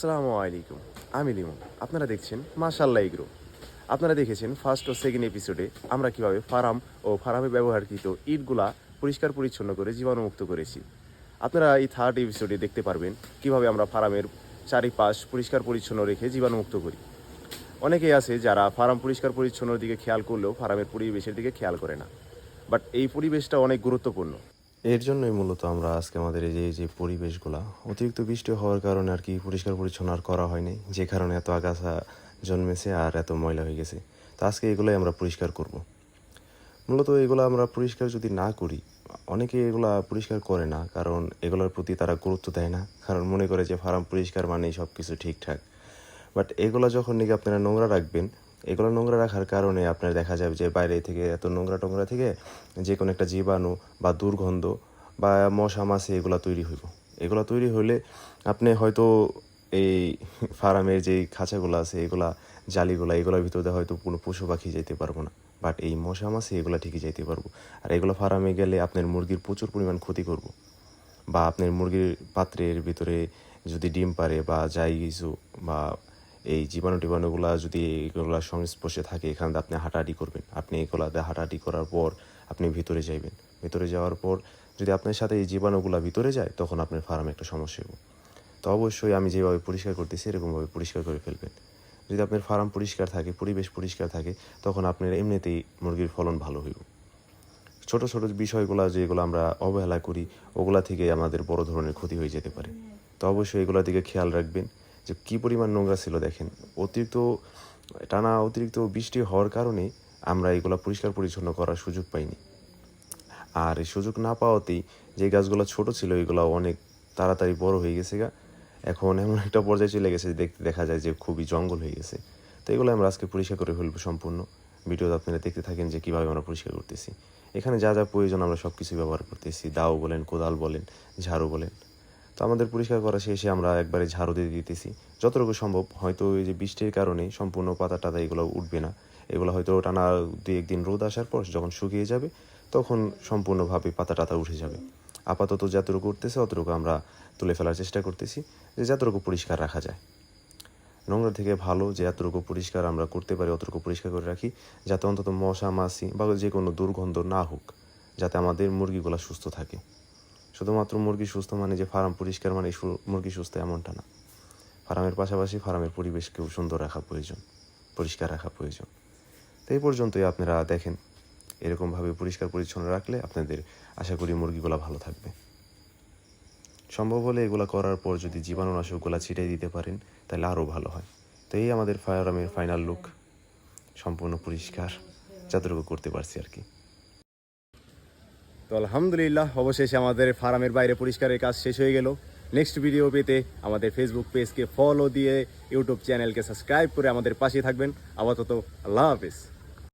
আসসালামু আলাইকুম, আমি লিমন। আপনারা দেখছেন মাশাআল্লাহ এগ্রো। আপনারা দেখেছেন ফার্স্ট ও সেকেন্ড এপিসোডে আমরা কিভাবে ফার্ম ও ফার্মে ব্যবহারকৃত ইটগুলা পরিষ্কার পরিচ্ছন্ন করে জীবাণুমুক্ত করেছি। আপনারা এই থার্ড এপিসোডে দেখতে পারবেন কিভাবে আমরা ফার্মের চারিপাশ পরিষ্কার পরিচ্ছন্ন রেখে জীবাণুমুক্ত করি। অনেকেই আছে যারা ফার্ম পরিষ্কার পরিচ্ছন্নর দিকে খেয়াল করলেও ফার্মের পরিবেশের দিকে খেয়াল করে না, বাট এই পরিবেশটা অনেক গুরুত্বপূর্ণ। এর জন্যই মূলত আমরা আজকে আমাদের এই যে পরিবেশগুলা অতিরিক্ত বৃষ্টি হওয়ার কারণে আর কি পরিষ্কার পরিচ্ছন্ন আর করা হয়নি, যে কারণে এত আগাছা জন্মেছে আর এত ময়লা হয়ে গেছে। তো আজকে এগুলোই আমরা পরিষ্কার করব। মূলত এগুলো আমরা পরিষ্কার যদি না করি, অনেকে এগুলা পরিষ্কার করে না, কারণ এগুলোর প্রতি তারা গুরুত্ব দেয় না, কারণ মনে করে যে ফার্ম পরিষ্কার মানেই সব কিছু ঠিকঠাক। বাট এগুলো যখন নাকি আপনারা নোংরা রাখবেন, এগুলো নোংরা রাখার কারণে আপনার দেখা যাবে যে বাইরে থেকে এত নোংরা টোংরা থেকে যে কোনো একটা জীবাণু বা দুর্গন্ধ বা মশা মাছি এগুলো তৈরি হইব। এগুলো তৈরি হলে আপনি হয়তো এই ফার্মের যেই খাঁচাগুলো আছে এগুলা জালিগুলা এগুলোর ভিতরে হয়তো কোনো পশু পাখি যেতে পারবো না, বাট এই মশা মাছি এগুলো ঠিকই যাইতে পারবো। আর এগুলো ফার্মে গেলে আপনার মুরগির প্রচুর পরিমাণ ক্ষতি করব, বা আপনার মুরগির পাত্রের ভিতরে যদি ডিম পারে বা যাই কিছু বা এই জীবাণুগুলো যদি এগুলোর সংস্পর্শে থাকে, এখানে আপনি হাঁটাহাঁটি করবেন, আপনি এগুলাতে হাঁটাহাঁটি করার পর আপনি ভিতরে যাইবেন। ভিতরে যাওয়ার পর যদি আপনার সাথে এই জীবাণুগুলো ভিতরে যায়, তখন আপনার ফার্মে একটা সমস্যা হবে। তো অবশ্যই আমি যেভাবে পরিষ্কার করতেছি এরকমভাবে পরিষ্কার করে ফেলবেন। যদি আপনার ফার্ম পরিষ্কার থাকে, পরিবেশ পরিষ্কার থাকে, তখন আপনার এমনিতেই মুরগির ফলন ভালো হইব। ছোট ছোট বিষয়গুলো যেগুলো আমরা অবহেলা করি, ওগুলা থেকে আমাদের বড় ধরনের ক্ষতি হয়ে যেতে পারে। তো অবশ্যই এগুলোর দিকে খেয়াল রাখবেন যে কী পরিমাণ নোংরা ছিল। দেখেন, অতিরিক্ত বৃষ্টি হওয়ার কারণে আমরা এগুলো পরিষ্কার পরিচ্ছন্ন করার সুযোগ পাইনি। আর এই সুযোগ না পাওয়াতেই যে গাছগুলো ছোট ছিল এগুলো অনেক তাড়াতাড়ি বড় হয়ে গেছে এখন এমন একটা পর্যায়ে চলে গেছে, দেখতে দেখা যায় যে খুবই জঙ্গল হয়ে গেছে। তো এগুলো আমরা আজকে পরিষ্কার করে ফেলবো সম্পূর্ণ। ভিডিওতে আপনারা দেখতে থাকেন যে কীভাবে আমরা পরিষ্কার করতেছি। এখানে যা যা প্রয়োজন আমরা সব কিছু ব্যবহার করতেছি, দাও বলেন, কোদাল বলেন, ঝাড়ু বলেন। তো আমাদের পরিষ্কার করা শেষে আমরা একবারে ঝাড়ু দিয়ে দিতেছি যতটুকু সম্ভব। হয়তো এই যে বৃষ্টির কারণে সম্পূর্ণ পাতা টাতা এগুলো উঠবে না, এগুলো হয়তো টানা 2-1 দিন রোদ আসার পর যখন শুকিয়ে যাবে তখন সম্পূর্ণভাবে পাতা টাতা উঠে যাবে। আপাতত যতটুকু উঠতেছে অতটুকু আমরা তুলে ফেলার চেষ্টা করতেছি, যে যতটুকু পরিষ্কার রাখা যায়। নোংরা থেকে ভালো যে এতটুকু পরিষ্কার আমরা করতে পারি অতটুকু পরিষ্কার করে রাখি, যাতে অন্তত মশা মাছি বা যে কোনো দুর্গন্ধ না হোক, যাতে আমাদের মুরগিগুলো সুস্থ থাকে। শুধুমাত্র মুরগি সুস্থ মানে যে ফার্ম পরিষ্কার মানে মুরগি সুস্থ এমনটা না। ফার্মের পাশাপাশি ফার্মের পরিবেশকেও সুন্দর রাখা প্রয়োজন, পরিষ্কার রাখা প্রয়োজন। তো এই পর্যন্তই আপনারা দেখেন, এরকমভাবে পরিষ্কার পরিচ্ছন্ন রাখলে আপনাদের আশা করি মুরগিগুলো ভালো থাকবে। সম্ভব হলে এগুলো করার পর যদি জীবাণুনাশকগুলো ছিটিয়ে দিতে পারেন তাহলে আরও ভালো হয়। তো এই আমাদের ফার্মের ফাইনাল লুক, সম্পূর্ণ পরিষ্কার যতটুকু করতে পারছি আর কি। তো আলহামদুলিল্লাহ, অবশেষে আমাদের ফার্মের বাইরে পরিষ্কারের কাজ শেষ হয়ে গেল। নেক্সট ভিডিও পেতে আমাদের ফেসবুক পেজকে ফলো দিয়ে ইউটিউব চ্যানেলকে সাবস্ক্রাইব করে আমাদের পাশে থাকবেন। আপাতত আল্লাহ হাফেজ।